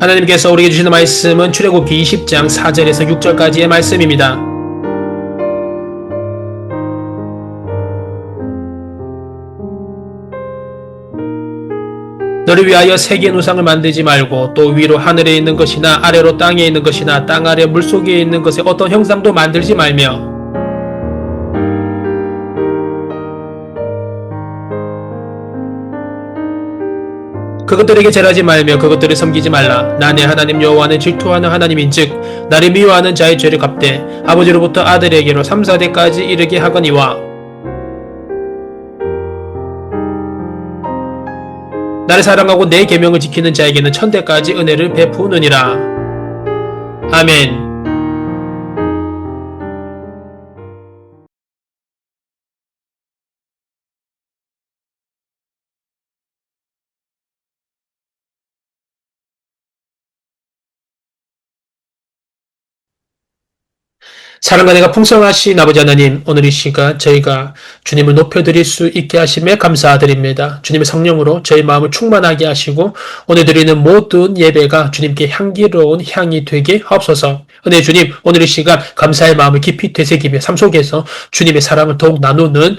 하나님께서 우리에게 주시는 말씀은 출애굽기 20장 4절에서 6절까지의 말씀입니다. 너를 위하여 세계의 우상을 만들지 말고 또 위로 하늘에 있는 것이나 아래로 땅에 있는 것이나 땅 아래 물속에 있는 것의 어떤 형상도 만들지 말며 그것들에게 절하지 말며 그것들을 섬기지 말라. 나 내 하나님 여호와는 질투하는 하나님인즉 나를 미워하는 자의 죄를 갚되 아버지로부터 아들에게로 3, 4대까지 이르게 하거니와 나를 사랑하고 내 계명을 지키는 자에게는 1000대까지 은혜를 베푸느니라. 아멘. 사랑과 내가 풍성하신 아버지 하나님, 오늘 이 시간 저희가 주님을 높여드릴 수 있게 하심에 감사드립니다. 주님의 성령으로 저희 마음을 충만하게 하시고 오늘 드리는 모든 예배가 주님께 향기로운 향이 되게 하옵소서. 은혜 주님, 오늘 이 시간 감사의 마음을 깊이 되새기며 삶 속에서 주님의 사랑을 더욱 나누는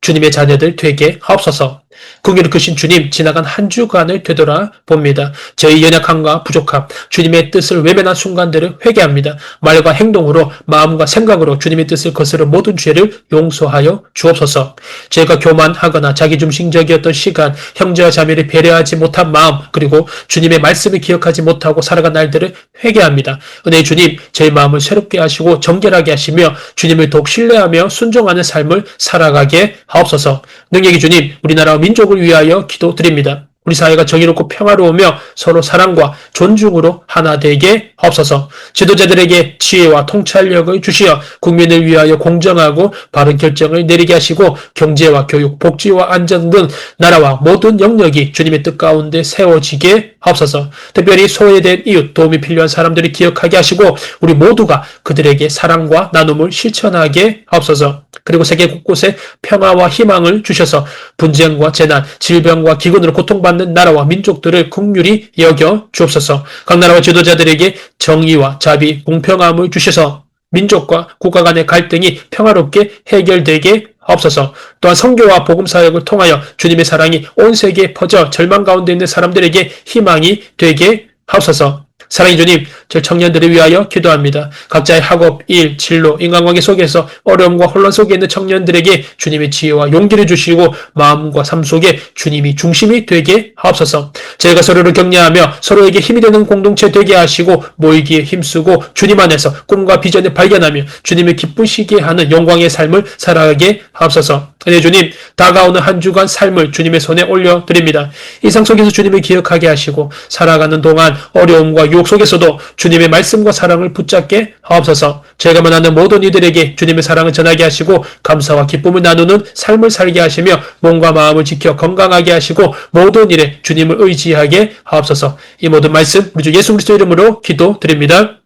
주님의 자녀들 되게 하옵소서. 긍휼히 크신 주님, 지나간 한 주간을 되돌아봅니다. 저희 연약함과 부족함, 주님의 뜻을 외면한 순간들을 회개합니다. 말과 행동으로, 마음과 생각으로 주님의 뜻을 거스른 모든 죄를 용서하여 주옵소서. 저희가 교만하거나 자기중심적이었던 시간, 형제와 자매를 배려하지 못한 마음, 그리고 주님의 말씀을 기억하지 못하고 살아간 날들을 회개합니다. 은혜의 주님, 저희 마음을 새롭게 하시고 정결하게 하시며 주님을 더욱 신뢰하며 순종하는 삶을 살아가게 하옵소서. 능력의 주님, 우리나라와 민족을 위하여 기도드립니다. 우리 사회가 정의롭고 평화로우며 서로 사랑과 존중으로 하나 되게 하옵소서. 지도자들에게 지혜와 통찰력을 주시어 국민을 위하여 공정하고 바른 결정을 내리게 하시고 경제와 교육, 복지와 안전 등 나라와 모든 영역이 주님의 뜻 가운데 세워지게 하옵소서. 특별히 소외된 이웃, 도움이 필요한 사람들을 기억하게 하시고 우리 모두가 그들에게 사랑과 나눔을 실천하게 하옵소서. 그리고 세계 곳곳에 평화와 희망을 주셔서 분쟁과 재난, 질병과 기근으로 고통받는 나라와 민족들을 긍휼히 여겨 주옵소서. 각 나라와 지도자들에게 정의와 자비, 공평함을 주셔서 민족과 국가 간의 갈등이 평화롭게 해결되게 하옵소서. 또한 선교와 복음사역을 통하여 주님의 사랑이 온 세계에 퍼져 절망 가운데 있는 사람들에게 희망이 되게 하옵소서. 사랑의 주님, 저 청년들을 위하여 기도합니다. 각자의 학업, 일, 진로, 인간관계 속에서 어려움과 혼란 속에 있는 청년들에게 주님의 지혜와 용기를 주시고 마음과 삶 속에 주님이 중심이 되게 하옵소서. 저희가 서로를 격려하며 서로에게 힘이 되는 공동체 되게 하시고 모이기에 힘쓰고 주님 안에서 꿈과 비전을 발견하며 주님을 기쁘시게 하는 영광의 삶을 살아가게 하옵소서. 네, 주님, 다가오는 한 주간 삶을 주님의 손에 올려드립니다. 일상 속에서 주님을 기억하게 하시고 살아가는 동안 어려움과 유혹 속에서도 주님의 말씀과 사랑을 붙잡게 하옵소서. 저희가 만나는 모든 이들에게 주님의 사랑을 전하게 하시고 감사와 기쁨을 나누는 삶을 살게 하시며 몸과 마음을 지켜 건강하게 하시고 모든 일에 주님을 의지하게 하옵소서. 이 모든 말씀 우리 주 예수 그리스도 이름으로 기도드립니다.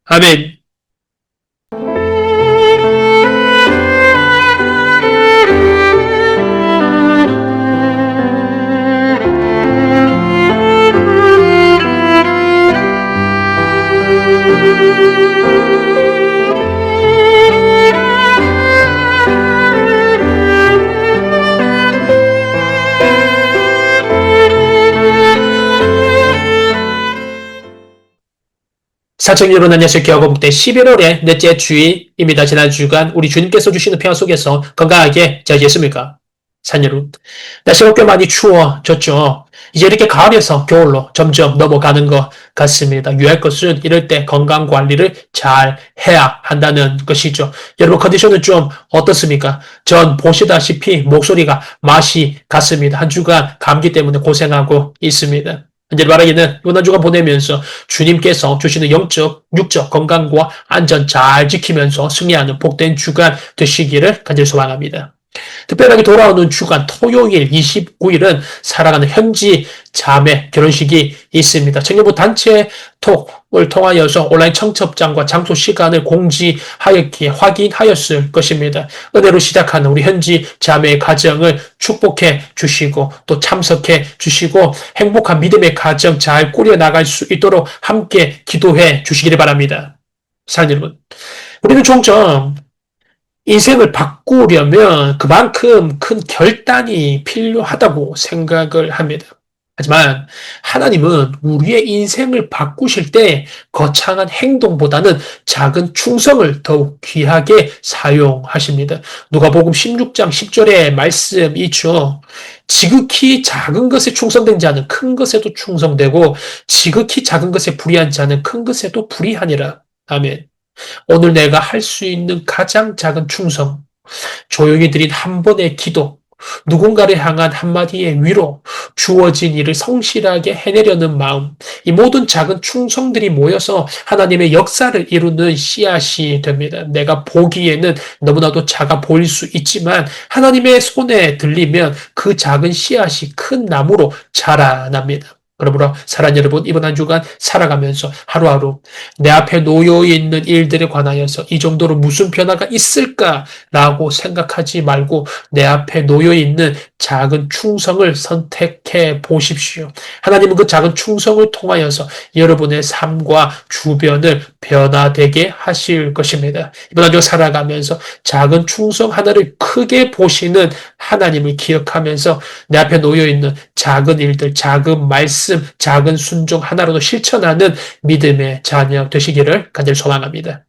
아멘. 사천 여러분 안녕하세요. 교회복대 11월의 넷째 주일입니다. 지난 주간 우리 주님께서 주시는 평화 속에서 건강하게 잘 지냈습니까? 산 여러분. 날씨가 꽤 많이 추워졌죠. 이제 이렇게 가을에서 겨울로 점점 넘어가는 것 같습니다. 유의할 것은 이럴 때 건강 관리를 잘 해야 한다는 것이죠. 여러분 컨디션은 좀 어떻습니까? 전 보시다시피 목소리가 맛이 갔습니다. 한 주간 감기 때문에 고생하고 있습니다. 이제 말하기는 이번 한 주간 보내면서 주님께서 주시는 영적, 육적 건강과 안전 잘 지키면서 승리하는 복된 주간 되시기를 간절히 소망합니다. 특별하게 돌아오는 주간 토요일 29일은 사랑하는 현지 자매 결혼식이 있습니다. 청년부 단체 톡을 통하여서 온라인 청첩장과 장소 시간을 공지하였기에 확인하였을 것입니다. 은혜로 시작하는 우리 현지 자매의 가정을 축복해 주시고 또 참석해 주시고 행복한 믿음의 가정 잘 꾸려나갈 수 있도록 함께 기도해 주시기를 바랍니다. 사랑하는 여러분, 우리는 종종 인생을 바꾸려면 그만큼 큰 결단이 필요하다고 생각을 합니다. 하지만 하나님은 우리의 인생을 바꾸실 때 거창한 행동보다는 작은 충성을 더욱 귀하게 사용하십니다. 누가복음 16장 10절의 말씀이 있죠. 지극히 작은 것에 충성된 자는 큰 것에도 충성되고 지극히 작은 것에 불의한 자는 큰 것에도 불의하니라. 아멘. 오늘 내가 할 수 있는 가장 작은 충성, 조용히 드린 한 번의 기도, 누군가를 향한 한마디의 위로, 주어진 일을 성실하게 해내려는 마음, 이 모든 작은 충성들이 모여서 하나님의 역사를 이루는 씨앗이 됩니다. 내가 보기에는 너무나도 작아 보일 수 있지만 하나님의 손에 들리면 그 작은 씨앗이 큰 나무로 자라납니다. 그러므로 사랑하는 여러분, 이번 한 주간 살아가면서 하루하루 내 앞에 놓여 있는 일들에 관하여서 이 정도로 무슨 변화가 있을까라고 생각하지 말고 내 앞에 놓여 있는 작은 충성을 선택해 보십시오. 하나님은 그 작은 충성을 통하여서 여러분의 삶과 주변을 변화되게 하실 것입니다. 이번 한 주 살아가면서 작은 충성 하나를 크게 보시는 하나님을 기억하면서 내 앞에 놓여 있는 작은 일들, 작은 말씀, 작은 순종 하나로도 실천하는 믿음의 자녀 되시기를 간절히 소망합니다.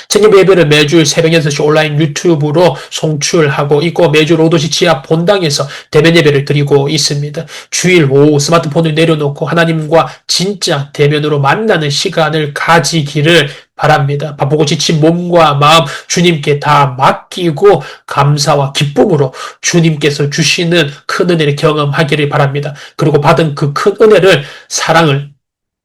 책임 예배를 매주 새벽 6시 온라인 유튜브로 송출하고 있고 매주 로도시 지하 본당에서 대면 예배를 드리고 있습니다. 주일 오후 스마트폰을 내려놓고 하나님과 진짜 대면으로 만나는 시간을 가지기를 바랍니다. 바쁘고 지친 몸과 마음 주님께 다 맡기고 감사와 기쁨으로 주님께서 주시는 큰 은혜를 경험하기를 바랍니다. 그리고 받은 그 큰 은혜를 사랑을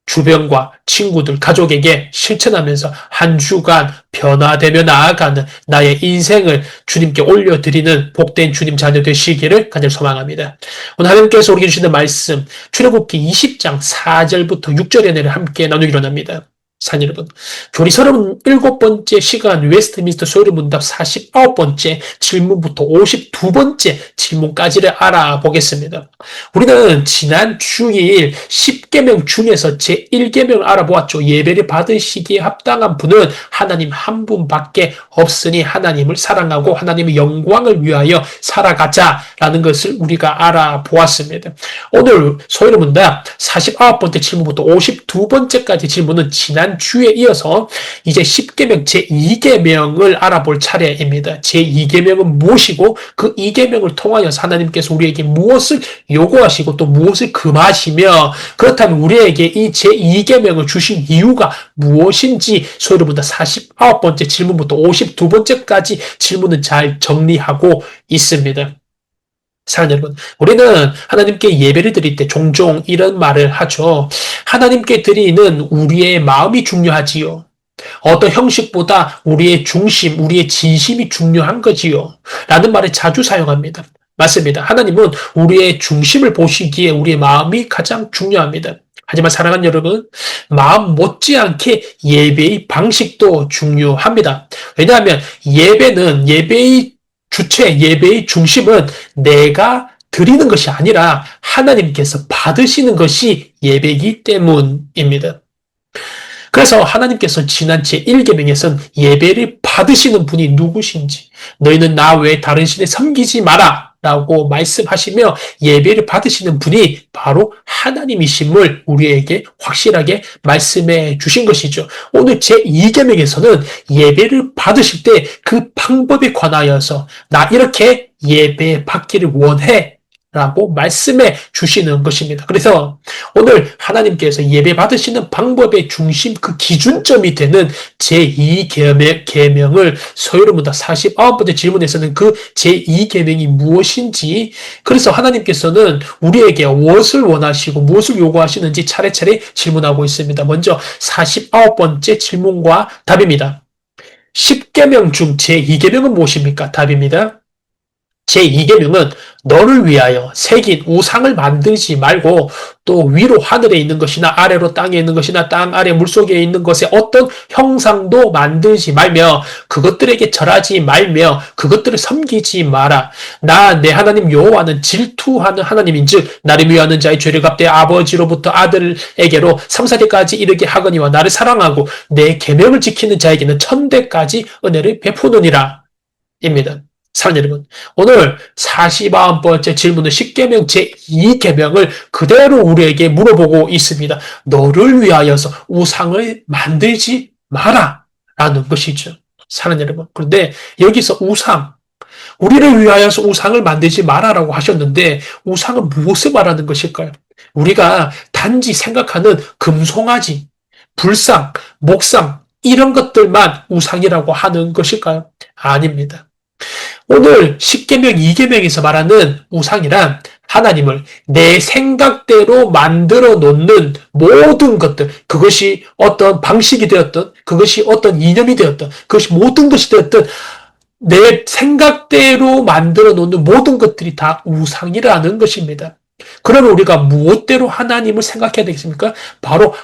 주변과 친구들, 가족에게 실천하면서 한 주간 변화되며 나아가는 나의 인생을 주님께 올려드리는 복된 주님 자녀 되시기를 간절히 소망합니다. 오늘 하나님께서 우리에게 주시는 말씀, 출애굽기 20장 4절부터 6절의 은혜를 함께 나누기로 합니다. 산 여러분, 교리 37번째 시간 웨스트민스터 소유문답 49번째 질문부터 52번째 질문까지를 알아보겠습니다. 우리는 지난 주일 10계명 중에서 제1계명을 알아보았죠. 예배를 받으시기에 합당한 분은 하나님 한 분밖에 없으니 하나님을 사랑하고 하나님의 영광을 위하여 살아가자라는 것을 우리가 알아보았습니다. 오늘 소유문답 49번째 질문부터 52번째까지 질문은 지난 주에 이어서 이제 10계명 제2계명을 알아볼 차례입니다. 제2계명은 무엇이고 그 2계명을 통하여서 하나님께서 우리에게 무엇을 요구하시고 또 무엇을 금하시며 그렇다면 우리에게 이 제2계명을 주신 이유가 무엇인지 소유문답 49번째 질문부터 52번째까지 질문은 잘 정리하고 있습니다. 사랑하는 여러분, 우리는 하나님께 예배를 드릴 때 종종 이런 말을 하죠. 하나님께 드리는 우리의 마음이 중요하지요. 어떤 형식보다 우리의 중심, 우리의 진심이 중요한 거지요. 라는 말을 자주 사용합니다. 맞습니다. 하나님은 우리의 중심을 보시기에 우리의 마음이 가장 중요합니다. 하지만 사랑하는 여러분, 마음 못지않게 예배의 방식도 중요합니다. 왜냐하면 예배의 주체, 예배의 중심은 내가 드리는 것이 아니라 하나님께서 받으시는 것이 예배이기 때문입니다. 그래서 하나님께서 지난 제1계명에서는 예배를 받으시는 분이 누구신지 너희는 나 외에 다른 신을 섬기지 마라 라고 말씀하시며 예배를 받으시는 분이 바로 하나님이심을 우리에게 확실하게 말씀해 주신 것이죠. 오늘 제2계명에서는 예배를 받으실 때 그 방법에 관하여서 나 이렇게 예배 받기를 원해 라고 말씀해 주시는 것입니다. 그래서 오늘 하나님께서 예배 받으시는 방법의 중심, 그 기준점이 되는 제2계명을 서유로문답 49번째 질문에서는 그 제2계명이 무엇인지, 그래서 하나님께서는 우리에게 무엇을 원하시고 무엇을 요구하시는지 차례차례 질문하고 있습니다. 먼저 49번째 질문과 답입니다. 10계명 중 제2계명은 무엇입니까? 답입니다. 제2계명은 너를 위하여 새긴 우상을 만들지 말고 또 위로 하늘에 있는 것이나 아래로 땅에 있는 것이나 땅 아래 물속에 있는 것에 어떤 형상도 만들지 말며 그것들에게 절하지 말며 그것들을 섬기지 마라. 나 내 하나님 여호와는 질투하는 하나님인즉 나를 미워하는 자의 죄를 갚되 아버지로부터 아들에게로 3, 4대까지 이르게 하거니와 나를 사랑하고 내 계명을 지키는 자에게는 1000대까지 은혜를 베푸느니라. 입니다. 사랑하는 여러분, 오늘 49번째 질문은 10계명 제2계명을 그대로 우리에게 물어보고 있습니다. 너를 위하여서 우상을 만들지 마라 라는 것이죠. 사랑하는 여러분, 그런데 여기서 우상, 우리를 위하여서 우상을 만들지 마라라고 하셨는데 우상은 무엇을 말하는 것일까요? 우리가 단지 생각하는 금송아지, 불상, 목상 이런 것들만 우상이라고 하는 것일까요? 아닙니다. 오늘 10계명 2계명에서 말하는 우상이란 하나님을 내 생각대로 만들어 놓는 모든 것들, 그것이 어떤 방식이 되었든, 그것이 어떤 이념이 되었든, 그것이 모든 것이 되었든, 내 생각대로 만들어 놓는 모든 것들이 다 우상이라는 것입니다. 그러면 우리가 무엇대로 하나님을 생각해야 되겠습니까? 바로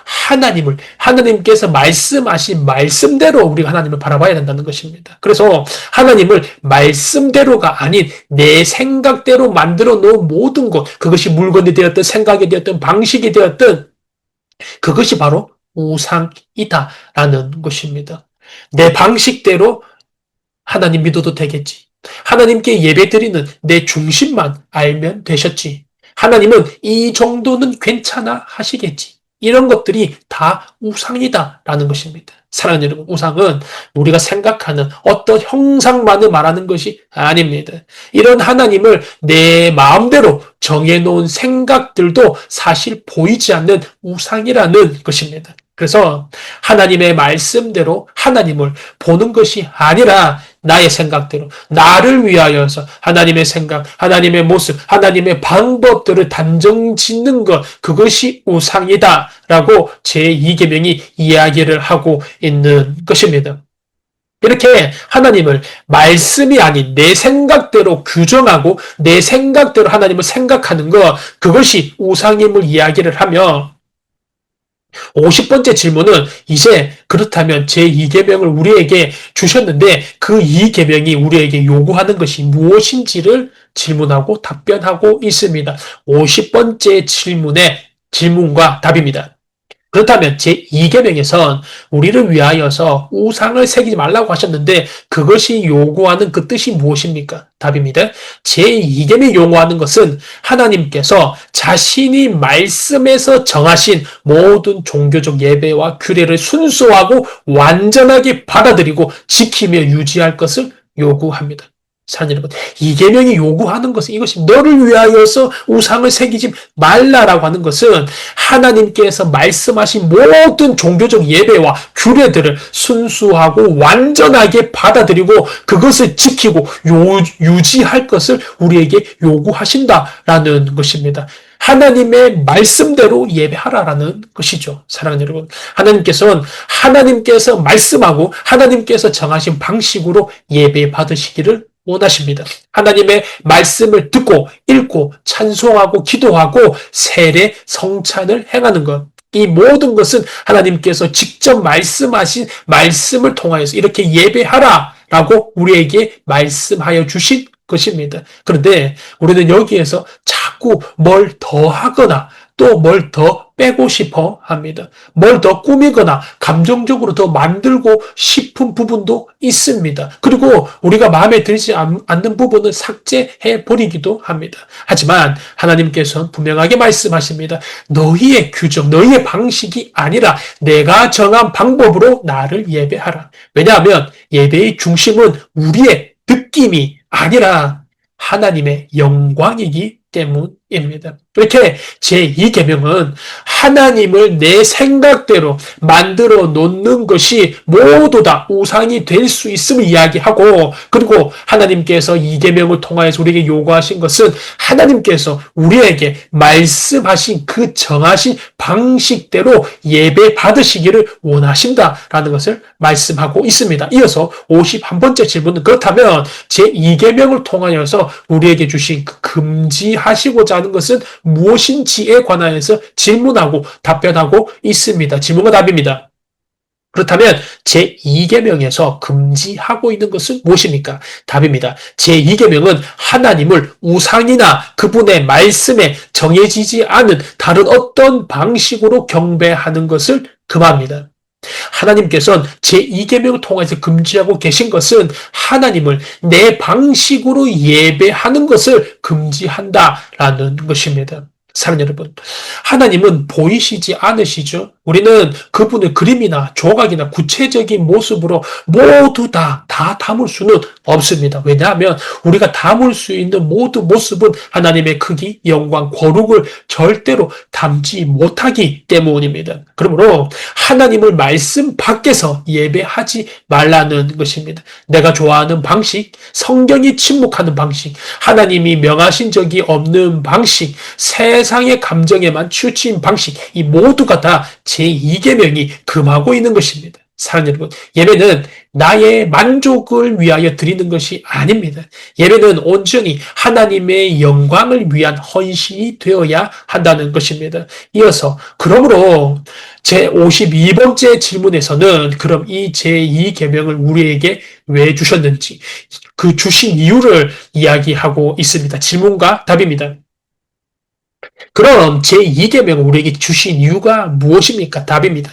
하나님께서 말씀하신 말씀대로 우리가 하나님을 바라봐야 된다는 것입니다. 그래서 하나님을 말씀대로가 아닌 내 생각대로 만들어 놓은 모든 것, 그것이 물건이 되었든 생각이 되었든 방식이 되었든 그것이 바로 우상이다라는 것입니다. 내 방식대로 하나님 믿어도 되겠지. 하나님께 예배드리는 내 중심만 알면 되셨지. 하나님은 이 정도는 괜찮아 하시겠지. 이런 것들이 다 우상이다라는 것입니다. 사랑하는 여러분, 우상은 우리가 생각하는 어떤 형상만을 말하는 것이 아닙니다. 이런 하나님을 내 마음대로 정해놓은 생각들도 사실 보이지 않는 우상이라는 것입니다. 그래서 하나님의 말씀대로 하나님을 보는 것이 아니라 나의 생각대로 나를 위하여서 하나님의 생각, 하나님의 모습, 하나님의 방법들을 단정 짓는 것, 그것이 우상이다라고 제2계명이 이야기를 하고 있는 것입니다. 이렇게 하나님을 말씀이 아닌 내 생각대로 규정하고 내 생각대로 하나님을 생각하는 것, 그것이 우상임을 이야기를 하며 50번째 질문은 이제 그렇다면 제2계명을 우리에게 주셨는데 그 2계명이 우리에게 요구하는 것이 무엇인지를 질문하고 답변하고 있습니다. 50번째 질문과 답입니다. 그렇다면 제2계명에선 우리를 위하여서 우상을 새기지 말라고 하셨는데 그것이 요구하는 그 뜻이 무엇입니까? 답입니다. 제2계명이 요구하는 것은 하나님께서 자신이 말씀에서 정하신 모든 종교적 예배와 규례를 순수하고 완전하게 받아들이고 지키며 유지할 것을 요구합니다. 사랑하는 여러분, 2계명이 요구하는 것은 이것이 너를 위하여서 우상을 새기지 말라라고 하는 것은 하나님께서 말씀하신 모든 종교적 예배와 규례들을 순수하고 완전하게 받아들이고 그것을 지키고 유지할 것을 우리에게 요구하신다라는 것입니다. 하나님의 말씀대로 예배하라라는 것이죠. 사랑하는 여러분, 하나님께서 말씀하고 하나님께서 정하신 방식으로 예배 받으시기를 원하십니다. 하나님의 말씀을 듣고 읽고 찬송하고 기도하고 세례 성찬을 행하는 것, 이 모든 것은 하나님께서 직접 말씀하신 말씀을 통하여서 이렇게 예배하라라고 우리에게 말씀하여 주신 것입니다. 그런데 우리는 여기에서 자꾸 뭘 더 하거나 또 뭘 더 빼고 싶어 합니다. 뭘 더 꾸미거나 감정적으로 더 만들고 싶은 부분도 있습니다. 그리고 우리가 마음에 들지 않는 부분은 삭제해 버리기도 합니다. 하지만 하나님께서는 분명하게 말씀하십니다. 너희의 규정, 너희의 방식이 아니라 내가 정한 방법으로 나를 예배하라. 왜냐하면 예배의 중심은 우리의 느낌이 아니라 하나님의 영광이기 때문입니다. 입니다. 이렇게 제2계명은 하나님을 내 생각대로 만들어 놓는 것이 모두 다 우상이 될 수 있음을 이야기하고, 그리고 하나님께서 2계명을 통하여서 우리에게 요구하신 것은 하나님께서 우리에게 말씀하신 그 정하신 방식대로 예배 받으시기를 원하신다라는 것을 말씀하고 있습니다. 이어서 51번째 질문은, 그렇다면 제2계명을 통하여서 우리에게 주신 그 금지하시고자 하는 것은 무엇인지에 관하여서 질문하고 답변하고 있습니다. 질문과 답입니다. 그렇다면 제2계명에서 금지하고 있는 것은 무엇입니까? 답입니다. 제2계명은 하나님을 우상이나 그분의 말씀에 정해지지 않은 다른 어떤 방식으로 경배하는 것을 금합니다. 하나님께서는 제2계명을 통해서 금지하고 계신 것은 하나님을 내 방식으로 예배하는 것을 금지한다라는 것입니다. 사랑하는 여러분, 하나님은 보이시지 않으시죠? 우리는 그분의 그림이나 조각이나 구체적인 모습으로 모두 다 담을 수는 없습니다. 왜냐하면 우리가 담을 수 있는 모든 모습은 하나님의 크기, 영광, 거룩을 절대로 담지 못하기 때문입니다. 그러므로 하나님을 말씀 밖에서 예배하지 말라는 것입니다. 내가 좋아하는 방식, 성경이 침묵하는 방식, 하나님이 명하신 적이 없는 방식, 세상의 감정에만 치우친 방식, 이 모두가 다 제2계명이 금하고 있는 것입니다. 사랑하는 여러분, 예배는 나의 만족을 위하여 드리는 것이 아닙니다. 예배는 온전히 하나님의 영광을 위한 헌신이 되어야 한다는 것입니다. 이어서 그러므로 제52번째 질문에서는 그럼 이 제2계명을 우리에게 왜 주셨는지 그 주신 이유를 이야기하고 있습니다. 질문과 답입니다. 그럼 제2계명을 우리에게 주신 이유가 무엇입니까? 답입니다.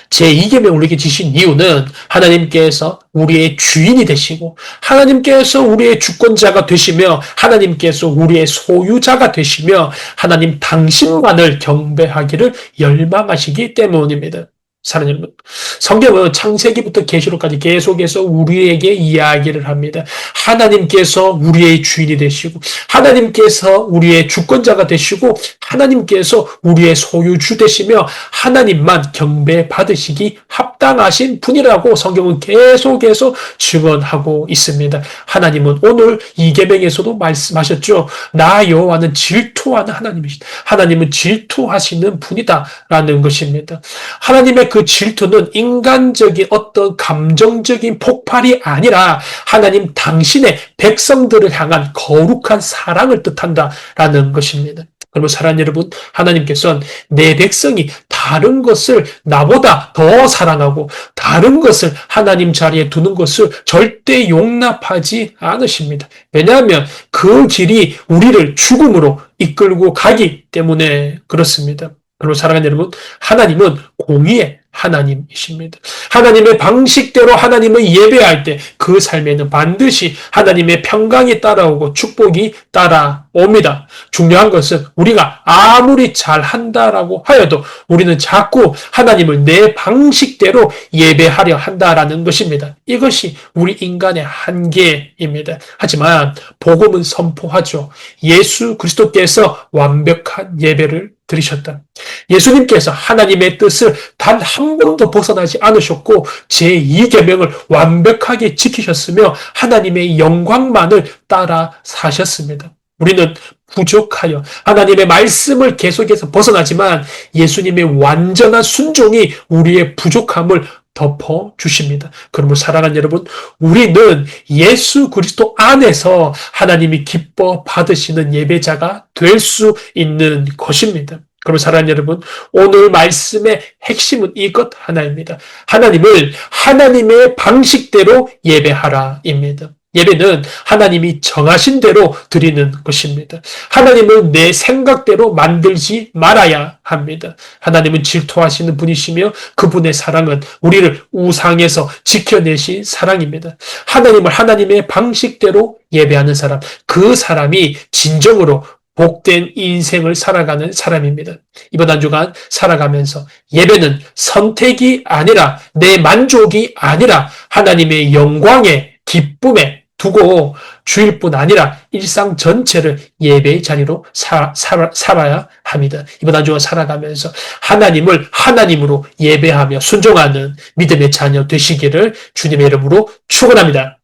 제2계명을 우리에게 주신 이유는 하나님께서 우리의 주인이 되시고 하나님께서 우리의 주권자가 되시며 하나님께서 우리의 소유자가 되시며 하나님 당신만을 경배하기를 열망하시기 때문입니다. 사랑하는 여러분, 성경은 창세기부터 계시록까지 계속해서 우리에게 이야기를 합니다. 하나님께서 우리의 주인이 되시고 하나님께서 우리의 주권자가 되시고 하나님께서 우리의 소유주 되시며 하나님만 경배받으시기 합당하신 분이라고 성경은 계속해서 증언하고 있습니다. 하나님은 오늘 이 계명에서도 말씀하셨죠. 나 여호와는 질투하는 하나님이시다. 하나님은 질투하시는 분이다라는 것입니다. 하나님의 그 질투는 인간적인 어떤 감정적인 폭발이 아니라 하나님 당신의 백성들을 향한 거룩한 사랑을 뜻한다라는 것입니다. 그러면 사랑하는 여러분, 하나님께서는 내 백성이 다른 것을 나보다 더 사랑하고 다른 것을 하나님 자리에 두는 것을 절대 용납하지 않으십니다. 왜냐하면 그 길이 우리를 죽음으로 이끌고 가기 때문에 그렇습니다. 그리고 사랑하는 여러분, 하나님은 공의의 하나님이십니다. 하나님의 방식대로 하나님을 예배할 때 그 삶에는 반드시 하나님의 평강이 따라오고 축복이 따라옵니다. 중요한 것은 우리가 아무리 잘한다라고 하여도 우리는 자꾸 하나님을 내 방식대로 예배하려 한다라는 것입니다. 이것이 우리 인간의 한계입니다. 하지만 복음은 선포하죠. 예수 그리스도께서 완벽한 예배를 드리셨다. 예수님께서 하나님의 뜻을 단 한 번도 벗어나지 않으셨고 제2계명을 완벽하게 지키셨으며 하나님의 영광만을 따라 사셨습니다. 우리는 부족하여 하나님의 말씀을 계속해서 벗어나지만 예수님의 완전한 순종이 우리의 부족함을 덮어주십니다. 그러므로 사랑하는 여러분, 우리는 예수 그리스도 안에서 하나님이 기뻐 받으시는 예배자가 될 수 있는 것입니다. 그럼 사랑하는 여러분, 오늘 말씀의 핵심은 이것 하나입니다. 하나님을 하나님의 방식대로 예배하라입니다. 예배는 하나님이 정하신 대로 드리는 것입니다. 하나님을 내 생각대로 만들지 말아야 합니다. 하나님은 질투하시는 분이시며 그분의 사랑은 우리를 우상에서 지켜내신 사랑입니다. 하나님을 하나님의 방식대로 예배하는 사람, 그 사람이 진정으로 복된 인생을 살아가는 사람입니다. 이번 한 주간 살아가면서 예배는 선택이 아니라 내 만족이 아니라 하나님의 영광의 기쁨의 두고 주일뿐 아니라 일상 전체를 예배의 자리로 살아야 합니다. 이번 한 주간 살아가면서 하나님을 하나님으로 예배하며 순종하는 믿음의 자녀 되시기를 주님의 이름으로 축원합니다.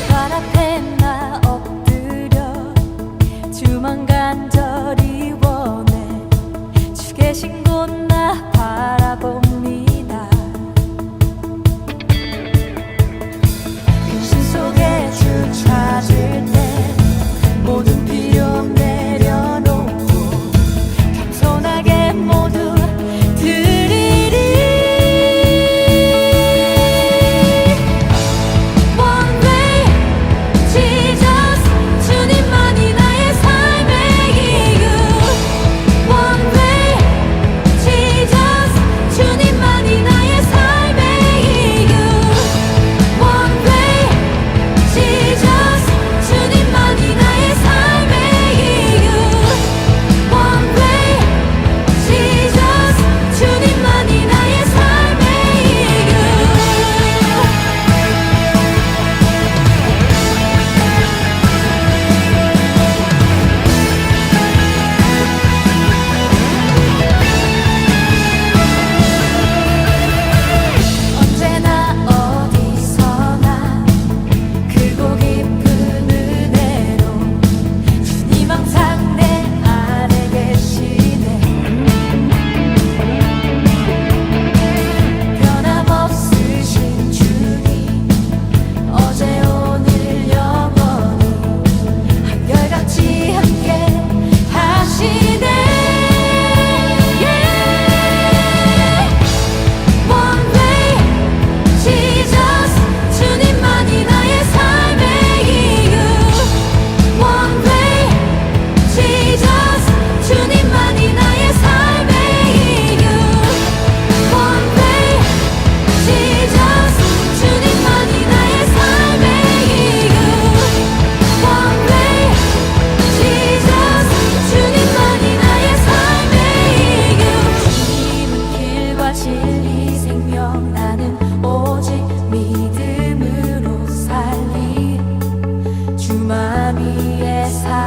발 앞에 나 엎드려 주만 간절히 원해 주 계신 곳 나 바라봅니다. 근심 속에 주 찾을 때 모든 필요 내려놓고 겸손하게 모두 드리리. One way, Jesus, 주님만이 나의 삶의 이유. One way, Jesus, 주님만이 나의 삶의 이유. One way, Jesus, 주님만이 나의 삶의 이유. One way, Jesus, 주님만이 나의 삶의 이유. 언제나 어디서나 크고 깊은 은혜로 주님 항상 내 안에 계시네. 변함없으신 주님 어제 오늘 영원히 한결같이 함께 하시네. One way, Jesus, 주님만이 나의 삶의 이유. One way, Jesus, 주님만이 나의 삶의 이유. One way, Jesus, 주님만이 나의 삶의 이유. One way, Jesus, 주님만이 나의 삶의 이유. 주님은 길과 진리 생명 나는 오직 믿음으로 살리. 주만 위에 살